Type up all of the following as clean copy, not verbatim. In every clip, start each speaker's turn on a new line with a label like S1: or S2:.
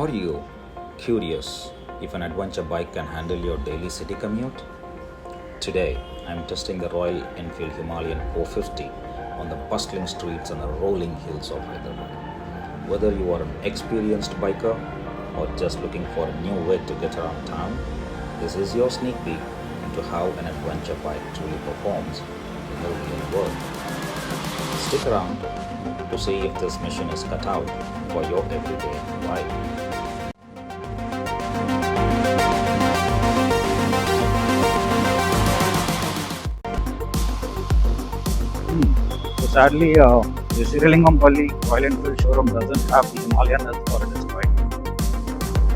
S1: Are you curious if an adventure bike can handle your daily city commute? Today, I'm testing the Royal Enfield Himalayan 450 on the bustling streets and the rolling hills of Hyderabad. Whether you are an experienced biker or just looking for a new way to get around town, this is your sneak peek into how an adventure bike truly performs in the real world. Stick around to see if this mission is cut out for your everyday ride.
S2: So sadly, the Srirangam-Palli Royal Enfield showroom doesn't have the Himalayan as for this bike.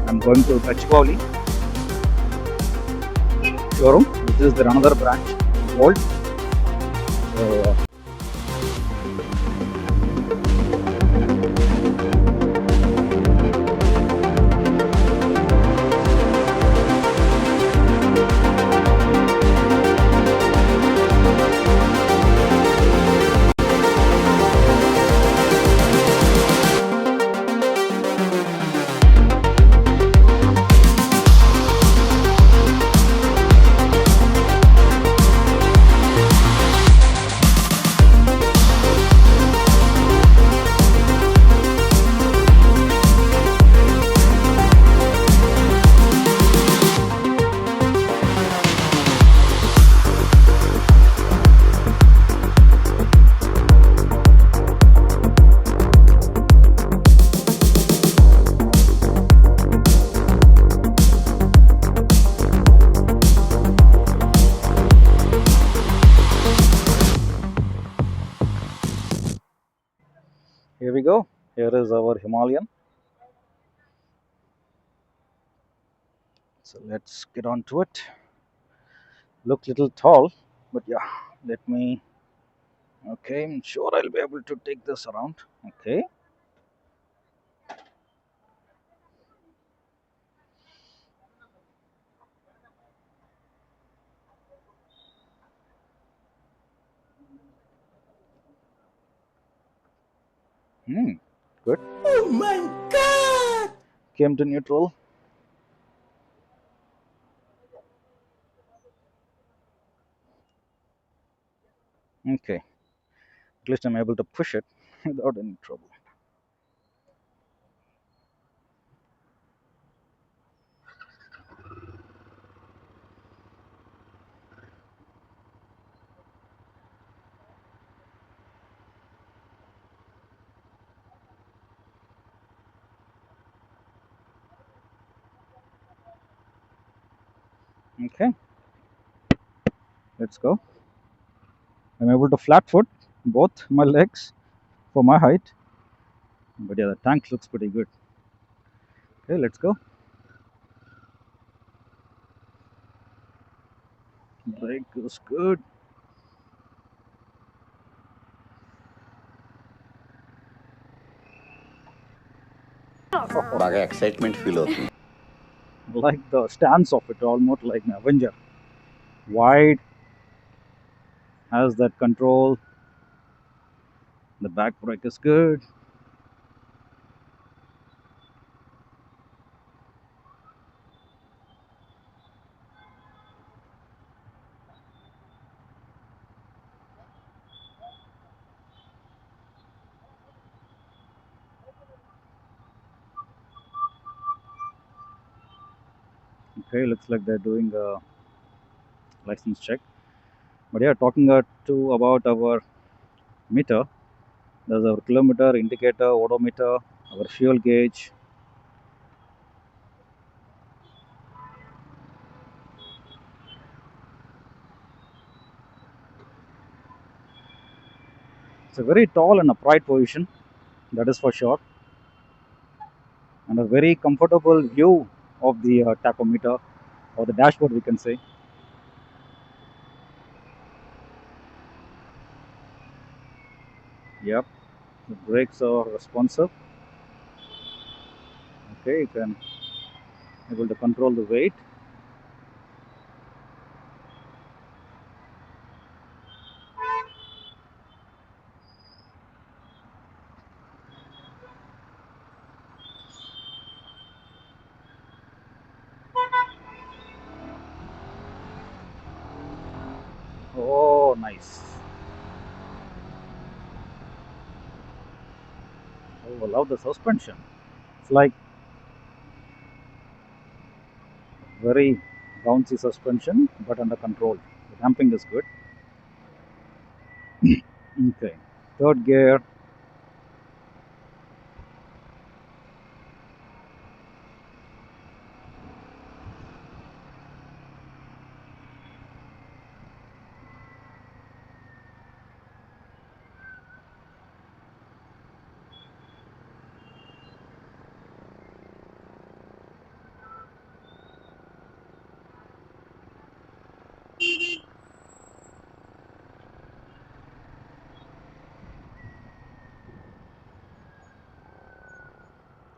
S2: I'm going to Gachibowli showroom, which is their another branch, Volt. So, here we go. Here is our Himalayan. So let's get on to it. Look little tall, but yeah, let me. Okay, I'm sure I'll be able to take this around. Okay. Good.
S3: Oh my god!
S2: Came to neutral. Okay. At least I'm able to push it without any trouble. Okay, let's go. I'm able to flat foot both my legs for my height, but yeah, the tank looks pretty good. Okay, let's go. Brake goes good.
S3: బాగా excitement feel అవుతుంది.
S2: Like the stance of it, almost like an Avenger. Wide, has that control. The back brake is good. Okay, looks like they're doing a license check. But yeah, talking to about our meter, there's our kilometer indicator, odometer, our fuel gauge. It's a very tall and upright position, that is for sure, and a very comfortable view of the tachometer or the dashboard, we can say. Yep, the brakes are responsive. Okay, you can able to control the weight. Oh, I love the suspension. It's like very bouncy suspension, but under control. The damping is good. Okay, third gear.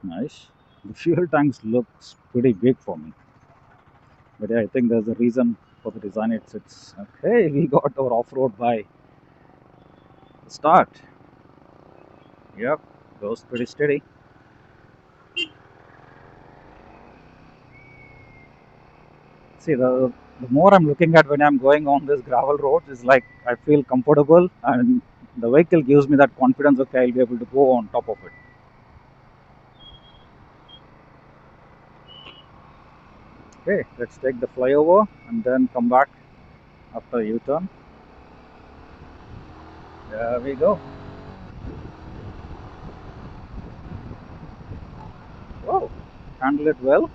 S2: Nice. The fuel tanks looks pretty big for me, but yeah, I think there's a reason for the design. It's okay. We got our off-road by the start. Yep, goes pretty steady. See, the more I'm looking at when I'm going on this gravel road is like I feel comfortable, and the vehicle gives me that confidence. Okay, I'll be able to go on top of it. Okay, let's take the flyover and then come back after U-turn. There we go. Wow, handle it well.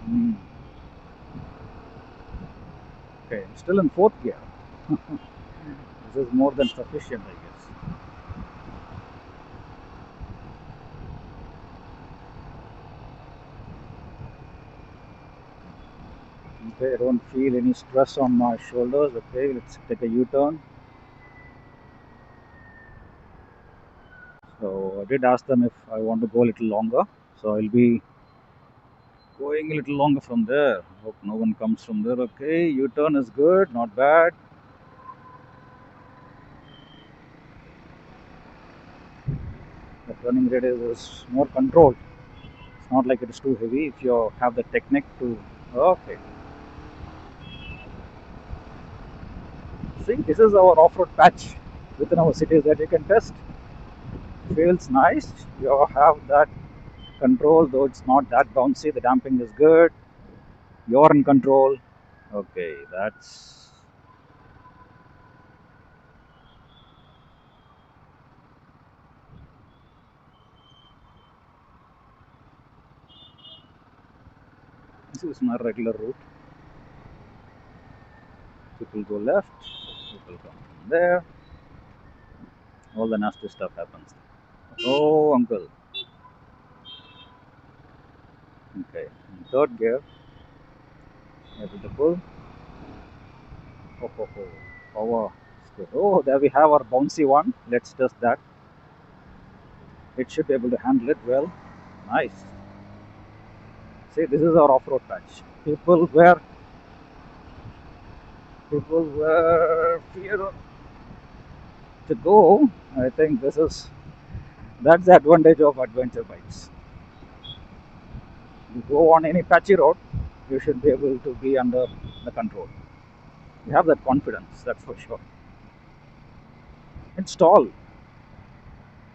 S2: Hmm. Okay, I'm still in fourth gear. This is more than sufficient, I guess. Okay, I don't feel any stress on my shoulders. Okay, let's take a U-turn. So I did ask them if I want to go a little longer. So I'll be going a little longer from there. Hope no one comes from there. Okay, U-turn is good, not bad. The turning radius is more controlled. It's not like it is too heavy if you have the technique to. Okay, see, this is our off-road patch within our cities that you can test. Feels nice. You have that control, though it's not that bouncy. The damping is good. You're in control. Okay, that's. This is my regular route. People go left, people come from there. All the nasty stuff happens. Oh, uncle. Okay, in third gear, able to pull. Oh, oh, oh. Power. Oh, there we have our bouncy one. Let's test that. It should be able to handle it well. Nice. See, this is our off-road patch. People were fear to go. I think that's the advantage of adventure bikes. You go on any patchy road, you should be able to be under the control. You have that confidence, that's for sure. It's tall.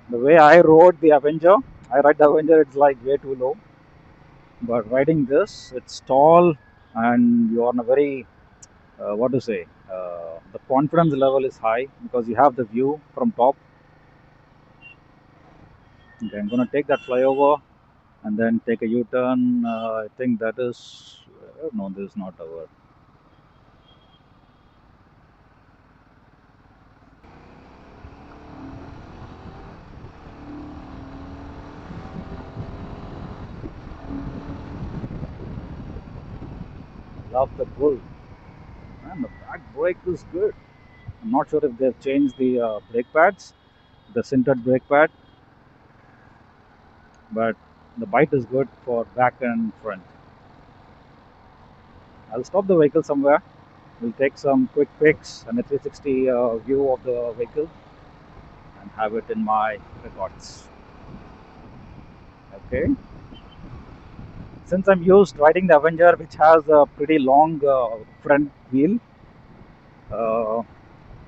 S2: The way I rode the Avenger, I ride the Avenger, it's like way too low. But riding this, it's tall, and you're on a very, what to say, the confidence level is high because you have the view from top. Okay, I'm gonna take that flyover and then take a U-turn. I think that is, no, this is not our. Love the bull. Man, the back brake is good. I'm not sure if they've changed the brake pads, the sintered brake pad, but the bite is good for back and front. I'll stop the vehicle somewhere. We'll take some quick pics and a 360 view of the vehicle and have it in my records. Okay. since I'm used riding the Avenger, which has a pretty long front wheel, uh,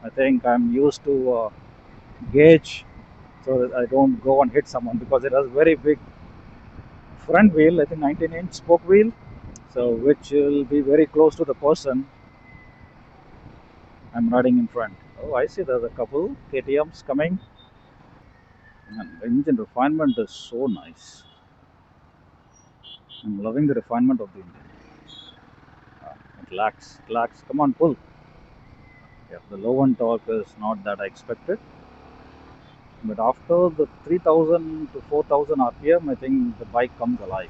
S2: I think I'm used to gauge so that I don't go and hit someone, because it has very big front wheel, I think 19-inch spoke wheel, so which will be very close to the person I'm riding in front. Oh, I see there's a couple KTMs coming. And the engine refinement is so nice. I'm loving the refinement of the engine. It lacks. Come on, pull. Yeah, the low end torque is not that I expected. But after the 3000 to 4000 RPM, I think the bike comes alive.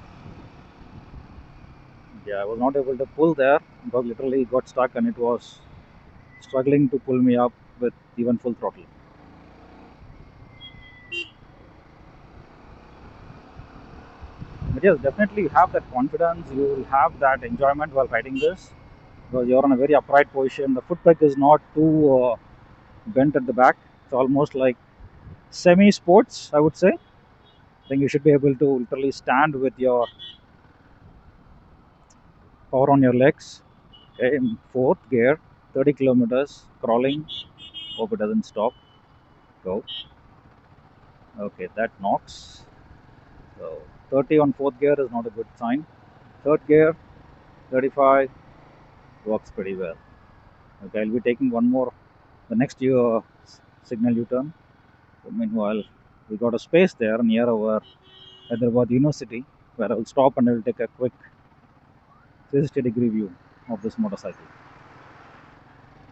S2: Yeah, I was not able to pull there because literally it got stuck and it was struggling to pull me up with even full throttle. But yes, definitely you have that confidence, you will have that enjoyment while riding this, because you're in a very upright position. The foot peg is not too bent at the back. It's almost like semi sports, I would say. I think you should be able to literally stand with your power on your legs. Okay, in fourth gear, 30 kilometers, crawling. Hope it doesn't stop. Go. Okay, that knocks. So 30 on fourth gear is not a good sign. Third gear, 35, works pretty well. Okay, I'll be taking one more, the next signal U-turn. So meanwhile, we got a space there near our Hyderabad University, where I will stop and I will take a quick 360-degree view of this motorcycle.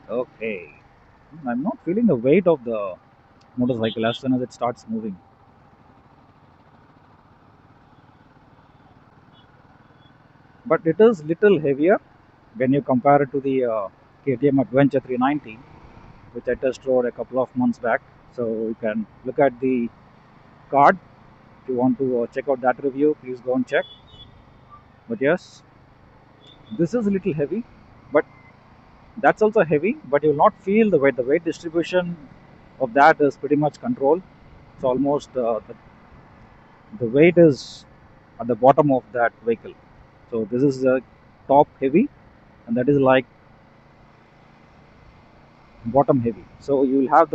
S2: Okay, I'm not feeling the weight of the motorcycle as soon as it starts moving. But it is little heavier when you compare it to the KTM Adventure 390, which I test rode a couple of months back. So you can look at the card. If you want to check out that review, please go and check. But yes, this is a little heavy, but that's also heavy, but you will not feel the weight. The weight distribution of that is pretty much controlled. It's almost the weight is at the bottom of that vehicle. So this is the top heavy, and that is like bottom heavy. So you'll have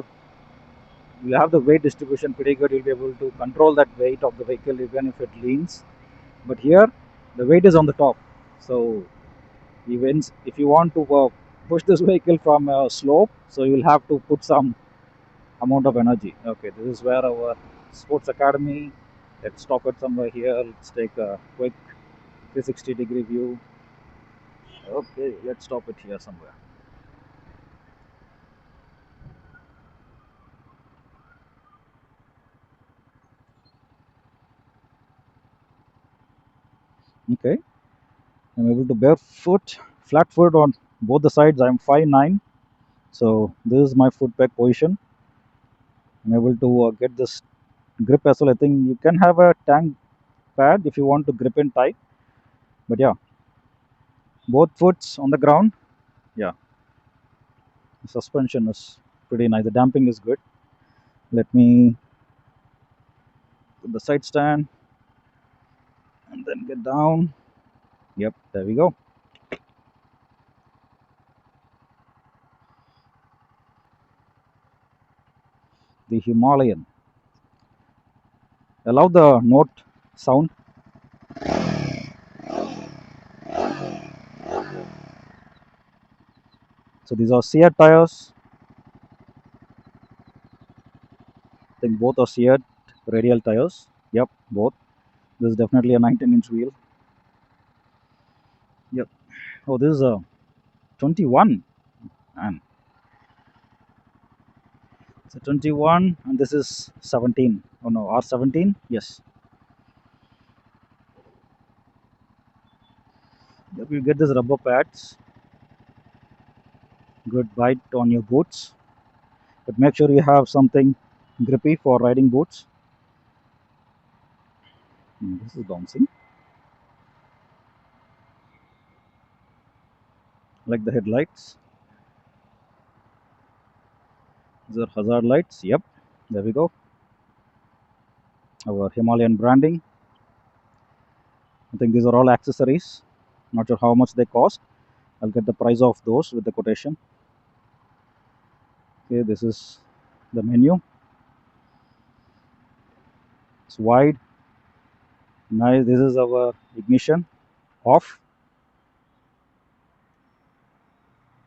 S2: the weight distribution pretty good. You'll be able to control that weight of the vehicle even if it leans. But here, the weight is on the top. So even if you want to push this vehicle from a slope, so you will have to put some amount of energy. Okay, this is where our sports academy. Let's stop it somewhere here. Let's take a quick 360-degree view. Okay, let's stop it here somewhere. Okay, I'm able to barefoot, flat foot on both the sides. I'm 5'9", so this is my foot peg position. I'm able to get this grip as well. I think you can have a tank pad if you want to grip in tight. But yeah, both foots on the ground. Yeah, the suspension is pretty nice. The damping is good. Let me put the side stand and then get down. Yep, there we go. The Himalayan. Allow the note sound. So these are seared tires. I think both are seared radial tires. Yep, both. This is definitely a 19-inch wheel. Yep. Oh, this is a 21. Man, it's a 21 and this is 17. Oh no, R17. Yes. Yep, you get this rubber pads. Good bite on your boots. But make sure you have something grippy for riding boots. This is bouncing. Like the headlights. These are hazard lights. Yep, there we go. Our Himalayan branding. I think these are all accessories. Not sure how much they cost. I'll get the price of those with the quotation. Okay, this is the menu. It's wide. Nice. This is our ignition. Off.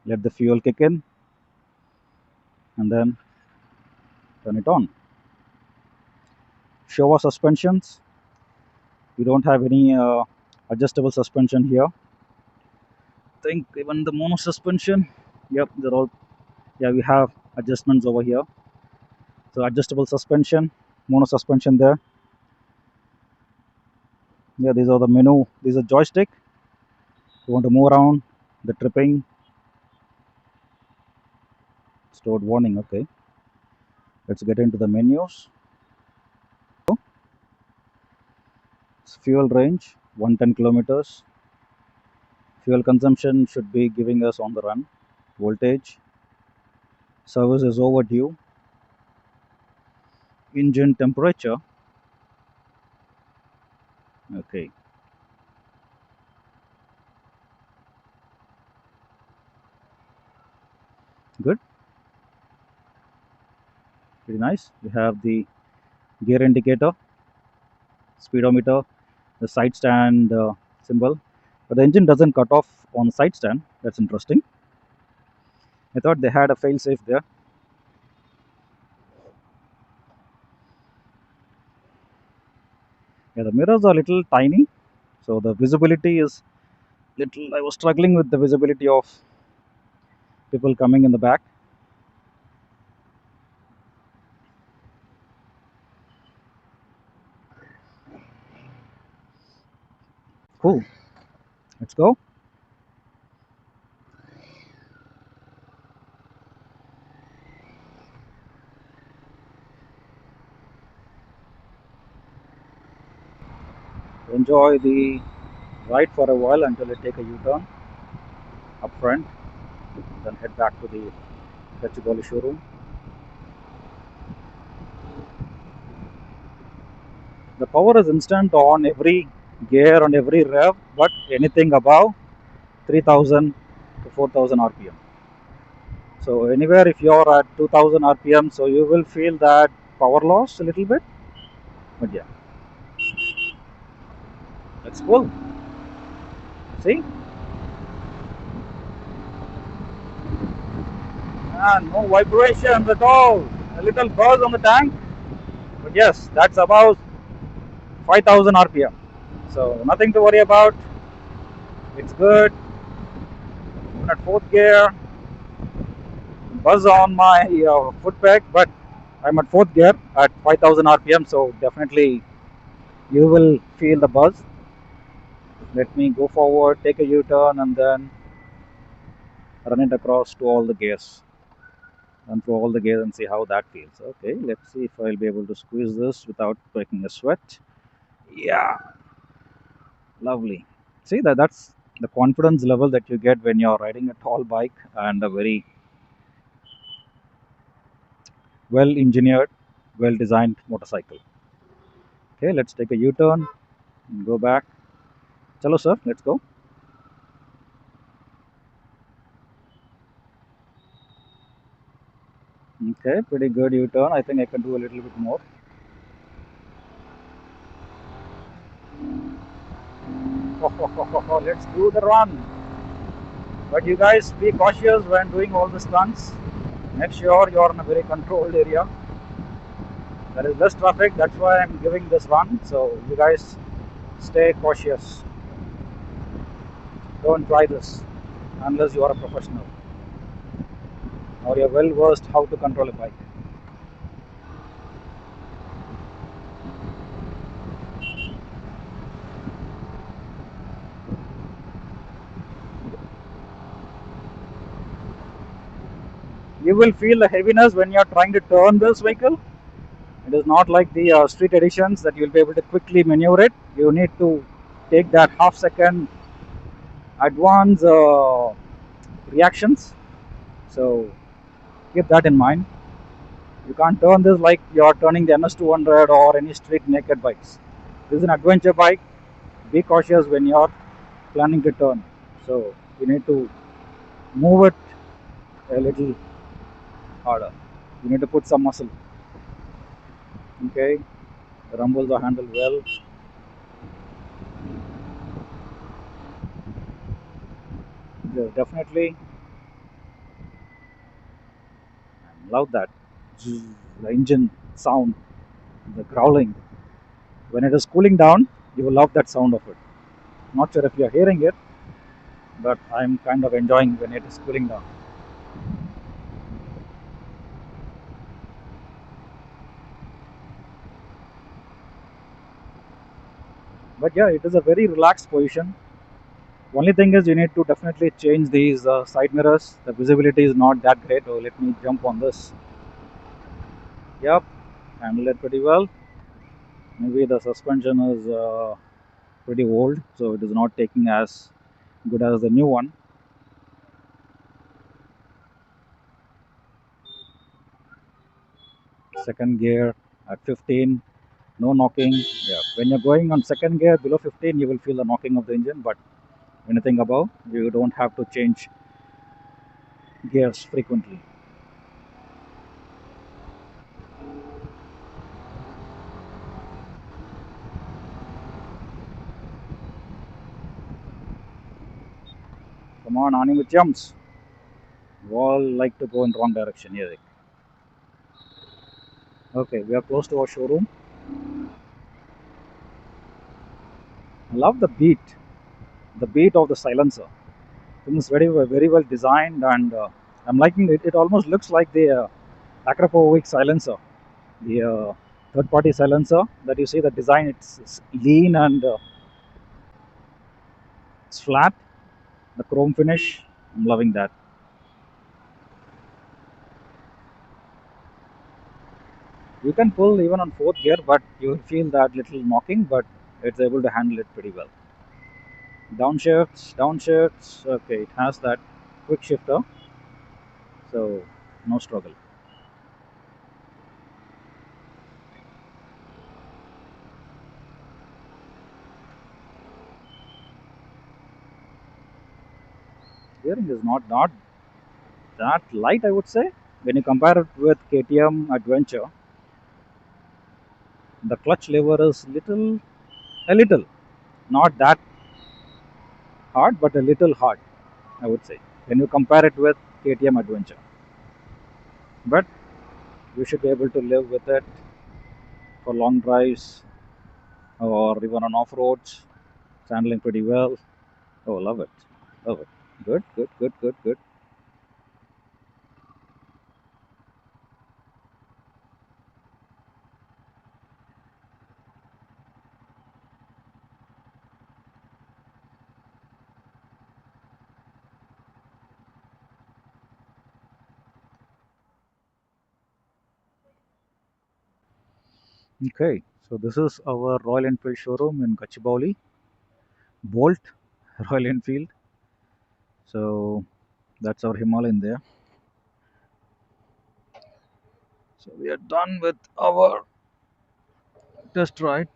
S2: Let the fuel kick in. And then turn it on. Showa suspensions. We don't have any adjustable suspension here. I think even the mono suspension. Yep, they're all. Yeah, we have adjustments over here. So adjustable suspension, mono suspension there. Yeah, these are the menu. These are joystick. You want to move around the tripping. Stored warning. Okay, let's get into the menus. Fuel range 110 kilometers. Fuel consumption should be giving us on the run. Voltage. Service is overdue. Engine temperature. Okay. Good. Pretty nice. We have the gear indicator, speedometer, the side stand symbol. But the engine doesn't cut off on the side stand. That's interesting. I thought they had a fail safe there. Yeah, the mirrors are a little tiny, so the visibility is little. I was struggling with the visibility of people coming in the back. Cool. Let's go. Enjoy the ride for a while until I take a U-turn up front, then head back to the Gachibowli showroom. The power is instant on every gear and every rev, but anything above 3000 to 4000 RPM. So anywhere if you're at 2000 RPM, so you will feel that power loss a little bit. But yeah, that's cool. See? And no vibrations at all. A little buzz on the tank. But yes, that's about 5000 RPM. So nothing to worry about. It's good. Even at fourth gear, buzz on my foot peg, but I'm at fourth gear at 5000 RPM, so definitely you will feel the buzz. Let me go forward, take a U-turn, and then run it across to all the gears. Run through all the gears and see how that feels. Okay, let's see if I'll be able to squeeze this without breaking a sweat. Yeah, lovely. See that's the confidence level that you get when you're riding a tall bike and a very well engineered, well designed motorcycle. Okay, let's take a U-turn and go back. Chalo sir, let's go. Okay, pretty good U-turn. I think I can do a little bit more. Let's do the run. But you guys be cautious when doing all the stunts. Make sure you're in a very controlled area. There is less traffic, that's why I'm giving this run. So you guys stay cautious. Don't try this unless you are a professional or you're well versed how to control a bike. You will feel the heaviness when you're trying to turn this vehicle. It is not like the street editions that you'll be able to quickly maneuver it. You need to take that half second advance reactions. So keep that in mind. You can't turn this like you're turning the MS200 or any street naked bikes. This is an adventure bike be cautious when you're planning to turn. So you need to move it a little harder. You need to put some muscle. Okay, the rumbles are handled well. Definitely love that. The engine sound, the growling. When it is cooling down, you will love that sound of it. Not sure if you're hearing it, but I'm kind of enjoying when it is cooling down. But yeah, it is a very relaxed position. Only thing is you need to definitely change these side mirrors. The visibility is not that great. Oh, let me jump on this. Yep, handle it pretty well. Maybe the suspension is pretty old, so it is not taking as good as the new one. Second gear at 15, no knocking. Yeah, when you're going on second gear below 15, you will feel the knocking of the engine, but anything above, you don't have to change gears frequently. Come on, Ani with jumps. We all like to go in wrong direction here. Okay, we are close to our showroom. I love the beat of the silencer. I think it's very well designed, and I'm liking it. It almost looks like the Akrapovic silencer, the third-party silencer that you see. The design, it's lean and it's flat. The chrome finish, I'm loving that. You can pull even on fourth gear, but you will feel that little knocking, but it's able to handle it pretty well. Downshifts. Okay, it has that quick shifter, so no struggle. Steering is not that light, I would say. When you compare it with KTM Adventure, the clutch lever is a little, not that hard, but a little hard, I would say, when you compare it with KTM Adventure. But you should be able to live with it for long drives or even on off roads. It's handling pretty well. Oh, love it, love it. Good. Okay, so this is our Royal Enfield showroom in Gachibowli, Bolt, Royal Enfield. So that's our Himalayan there. So we are done with our test ride.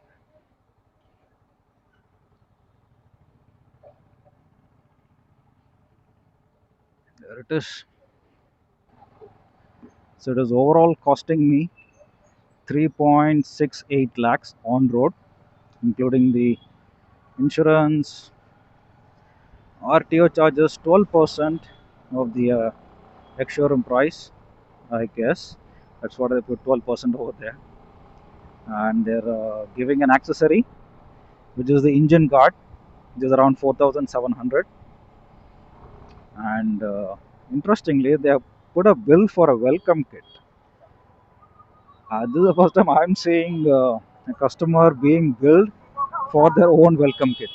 S2: There it is. So it is overall costing me 3.68 lakhs on road, including the insurance, RTO charges 12% of the ex showroom price, I guess. That's what I put, 12% over there. And they're giving an accessory, which is the engine guard, which is around 4,700. And interestingly, they have put a bill for a welcome kit. This is the first time I'm seeing a customer being billed for their own welcome kit.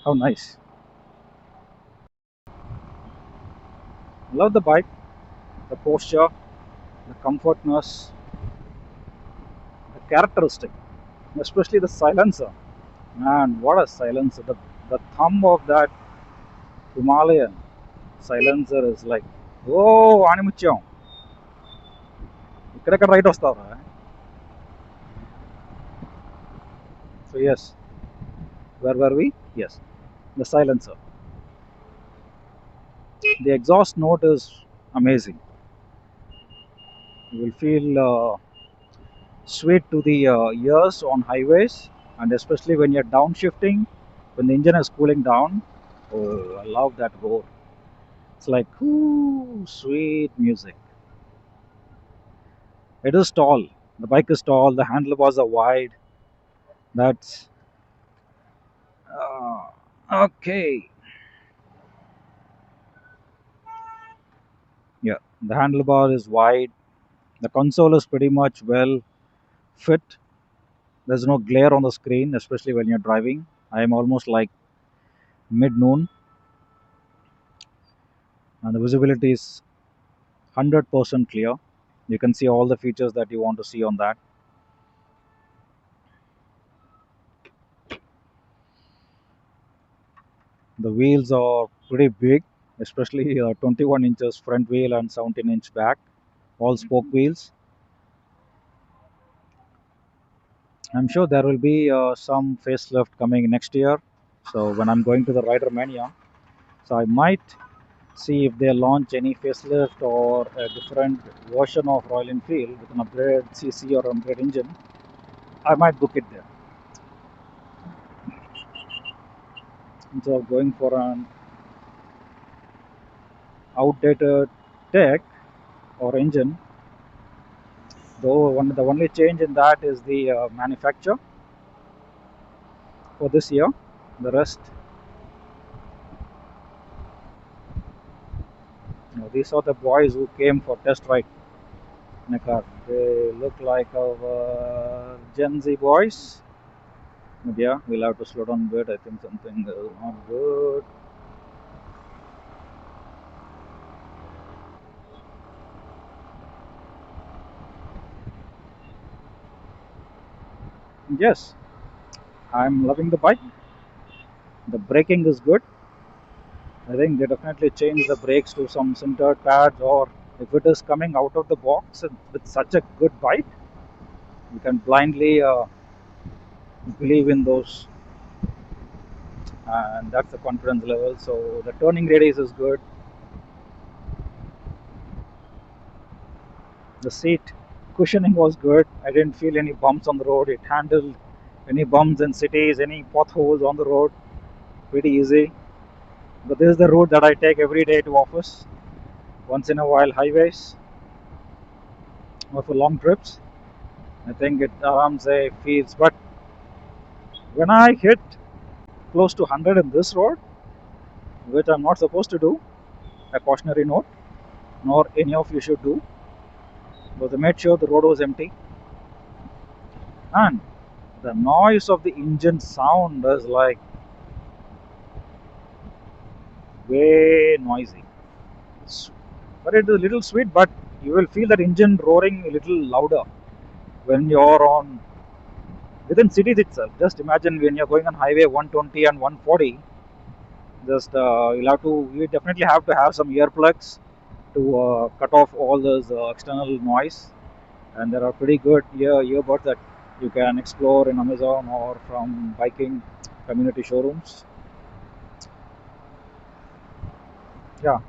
S2: How nice. Love the bike, the posture, the comfortness, the characteristic, especially the silencer. Man, what a silencer. The thumb of that Himalayan silencer is like, oh, animucham. Ikkadekka right వస్తావురా. So yes, Where were we? Yes, the silencer. The exhaust note is amazing. You will feel sweet to the ears on highways, and especially when you're downshifting, when the engine is cooling down. Oh, I love that roar. It's like, ooh, sweet music. It is tall. The bike is tall. The handlebars are wide. That's okay. Yeah, the handlebar is wide. The console is pretty much well fit. There's no glare on the screen, especially when you're driving. I am almost like mid noon, and the visibility is 100% clear. You can see all the features that you want to see on that. The wheels are pretty big, especially 21 inches front wheel and 17-inch back, all spoke wheels. I'm sure there will be some facelift coming next year. So when I'm going to the Rider Mania, so I might see if they launch any facelift or a different version of Royal Enfield with an upgraded CC or upgrade engine. I might book it there. Instead of going for an outdated tech or engine, though the only change in that is the manufacture for this year. The rest, these are the boys who came for test ride in a car. They look like our Gen Z boys. But yeah, we'll have to slow down a bit. I think something is not good. Yes, I'm loving the bike. The braking is good. I think they definitely change the brakes to some sintered pads, or if it is coming out of the box with such a good bike, you can blindly believe in those, and that's the confidence level. So the turning radius is good. The seat cushioning was good. I didn't feel any bumps on the road. It handled any bumps in cities, any potholes on the road pretty easy. But this is the route that I take every day to office. Once in a while, highways or for long trips. I think it around say feels. But when I hit close to 100 in this road, which I'm not supposed to do, a cautionary note, nor any of you should do, because I made sure the road was empty, and the noise of the engine sound is like way noisy. But it is a little sweet, but you will feel that engine roaring a little louder when you're on within cities itself. Just imagine when you're going on highway 120 and 140. Just you definitely have to have some earplugs to cut off all those external noise, and there are pretty good earbuds that you can explore in Amazon or from biking community showrooms. Yeah,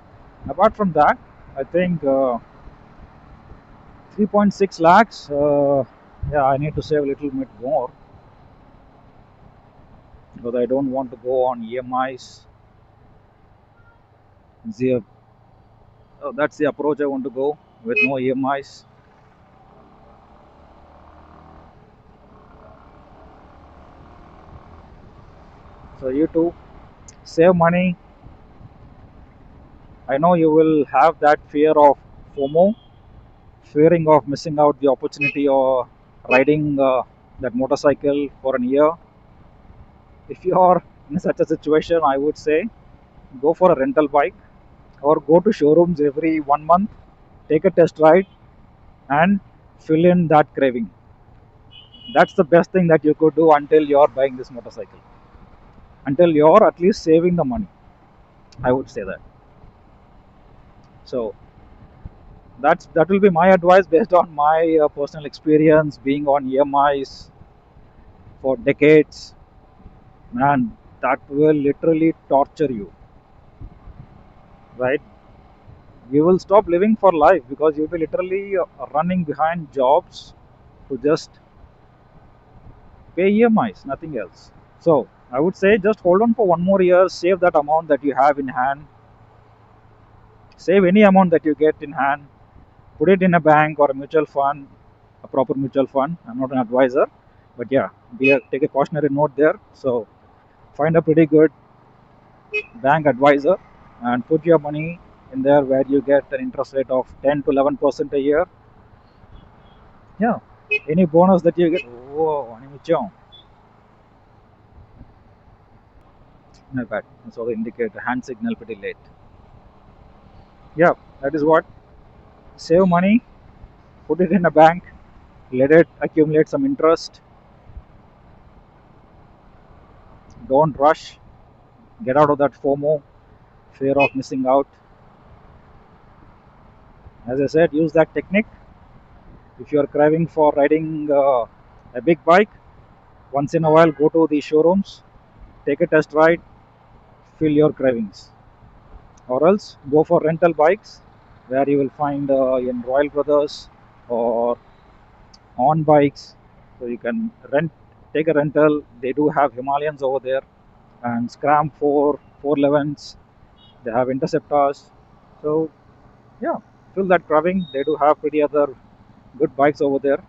S2: apart from that, I think 3.6 lakhs. Yeah, I need to save a little bit more because I don't want to go on EMIs. That's the approach I want to go with, no EMIs. So you too save money. I know you will have that fear of FOMO, fearing of missing out the opportunity or riding that motorcycle for a year. If you are in such a situation, I would say go for a rental bike or go to showrooms every 1 month, take a test ride, and fill in that craving. That's the best thing that you could do until you're buying this motorcycle, until you're at least saving the money. I would say that. So that will be my advice based on my personal experience being on EMIs for decades. man, that will literally torture you, right? You will stop living for life because you'll be literally running behind jobs to just pay EMIs, nothing else. So I would say just hold on for one more year, save that amount that you have in hand, save any amount that you get in hand, put it in a bank or a mutual fund, a proper mutual fund. I'm not an advisor, but yeah, take a cautionary note there. So find a pretty good bank advisor and put your money in there where you get an interest rate of 10 to 11% a year. Yeah, any bonus that you get. Whoa, my bad. So the indicator hand signal pretty late. Yeah, that is what. Save money, put it in a bank, let it accumulate some interest. Don't rush. Get out of that FOMO, fear of missing out. As I said, use that technique. If you are craving for riding a big bike, once in a while go to the showrooms, take a test ride, fill your cravings. Or else go for rental bikes, where you will find in Royal Brothers or on bikes. So you can take a rental. They do have Himalayans over there and Scram 411s. They have Interceptors. So yeah, fill that craving. They do have pretty other good bikes over there.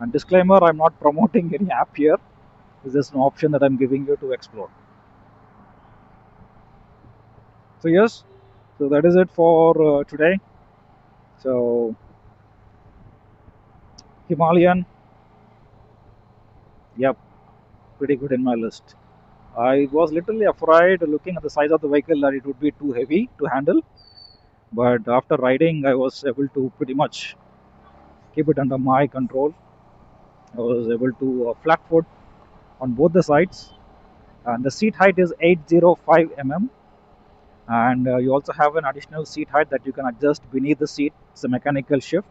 S2: And disclaimer, I'm not promoting any app here. This is an option that I'm giving you to explore. So yes, so that is it for today. So Himalayan, yep, pretty good in my list. I was literally afraid looking at the size of the vehicle that it would be too heavy to handle, but after riding, I was able to pretty much keep it under my control. I was able to flat foot on both the sides, and the seat height is 805 mm, and you also have an additional seat height that you can adjust beneath the seat. It's a mechanical shift,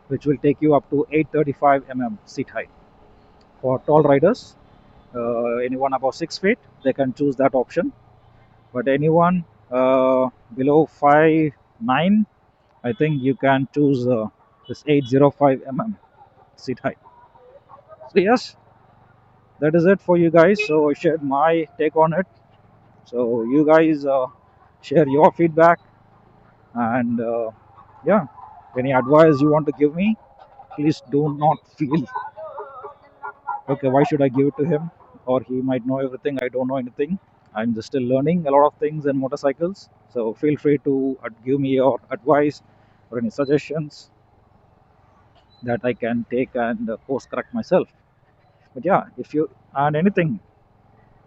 S2: which will take you up to 835 mm seat height. For tall riders, anyone above 6 feet, they can choose that option. But anyone below 5'9", I think you can choose this 805 mm seat height. So yes, that is it for you guys. So I shared my take on it. So you guys share your feedback, and yeah, any advice you want to give me, please do not feel okay, why should I give it to him, or he might know everything, I don't know anything. I'm just still learning a lot of things in motorcycles. So feel free to give me your advice or any suggestions that I can take and course correct myself. But yeah, if you and anything,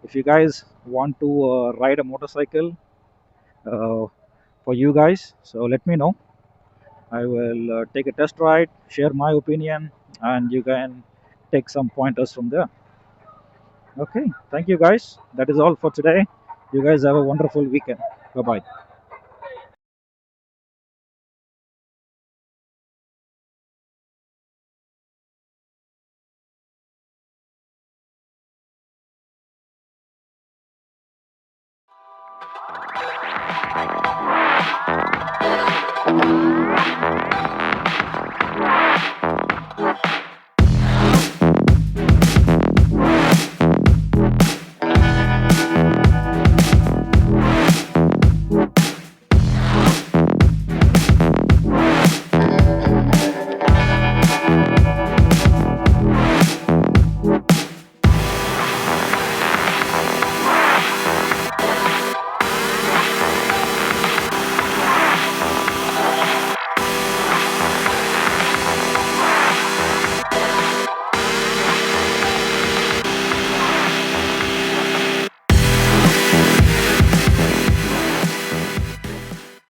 S2: if you guys want to ride a motorcycle uh, for you guys, so let me know. I will take a test ride, share my opinion, and you can take some pointers from there. Okay, thank you guys. That is all for today. You guys have a wonderful weekend. Bye bye.